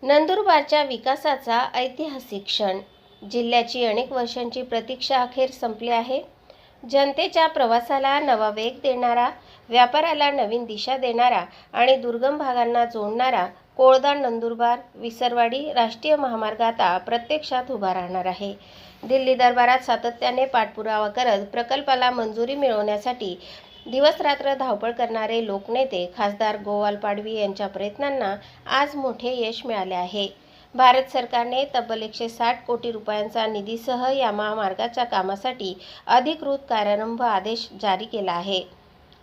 नंदुरबारच्या विकासाचा ऐतिहासिक क्षण. जिल्ह्याची अनेक वर्षांची प्रतीक्षा अखेर संपली आहे. जनतेच्या प्रवासाला नवा वेग देणारा, व्यापाराला नवीन दिशा देणारा आणि दुर्गम भागांना जोडणारा कोळदा नंदुरबार विसरवाडी राष्ट्रीय महामार्ग आता प्रत्यक्षात उभा राहणार आहे. दिल्ली दरबारात सातत्याने पाठपुरावा करत प्रकल्पाला मंजुरी मिळवण्यासाठी दिवसरात्र धावपळ करणारे लोकनेते खासदार गोवाल पाडवी यांच्या प्रयत्नांना आज मोठे यश मिळाले आहे. भारत सरकारने तब्बल 160 कोटी रुपयांचा निधीसह या महामार्गाच्या कामासाठी अधिकृत कार्यारंभ आदेश जारी केला आहे.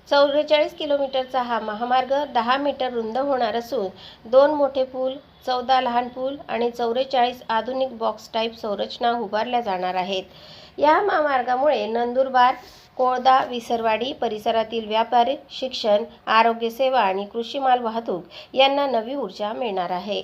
44 किलोमीटरचा हा महामार्ग 10 मीटर रुंद होणार असून 2 मोठे पूल, 14 लहान पूल आणि 44 आधुनिक बॉक्स टाईप संरचना उभारल्या जाणार आहेत. या महामार्गामुळे नंदुरबार, कोळदा, विसरवाडी परिसरातील व्यापारी, शिक्षण, आरोग्य सेवा आणि कृषी माल वाहतूक यांना नवी ऊर्जा मिळणार आहे.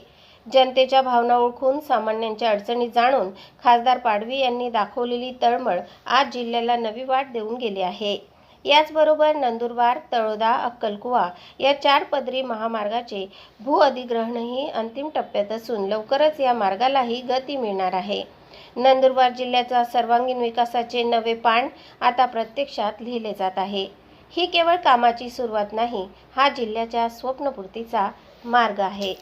जनतेच्या भावना ओळखून, सामान्यांच्या अडचणी जाणून खासदार पाडवी यांनी दाखवलेली तळमळ आज जिल्ह्याला नवी वाट देऊन गेली आहे. याचबरोबर नंदुरबार, तळोदा, अक्कलकुवा या 4 पदरी महामार्गाचे भूअधिग्रहणही अंतिम टप्प्यात असून लवकरच या मार्गालाही गती मिळणार आहे. नंदुरबार जिल्ह्याचा सर्वांगीण विकासाचे नवे पान आता प्रत्यक्षात लिहिले जात आहे. ही केवळ कामाची सुरुवात नाही, हा जिल्ह्याच्या स्वप्नपूर्तीचा मार्ग आहे.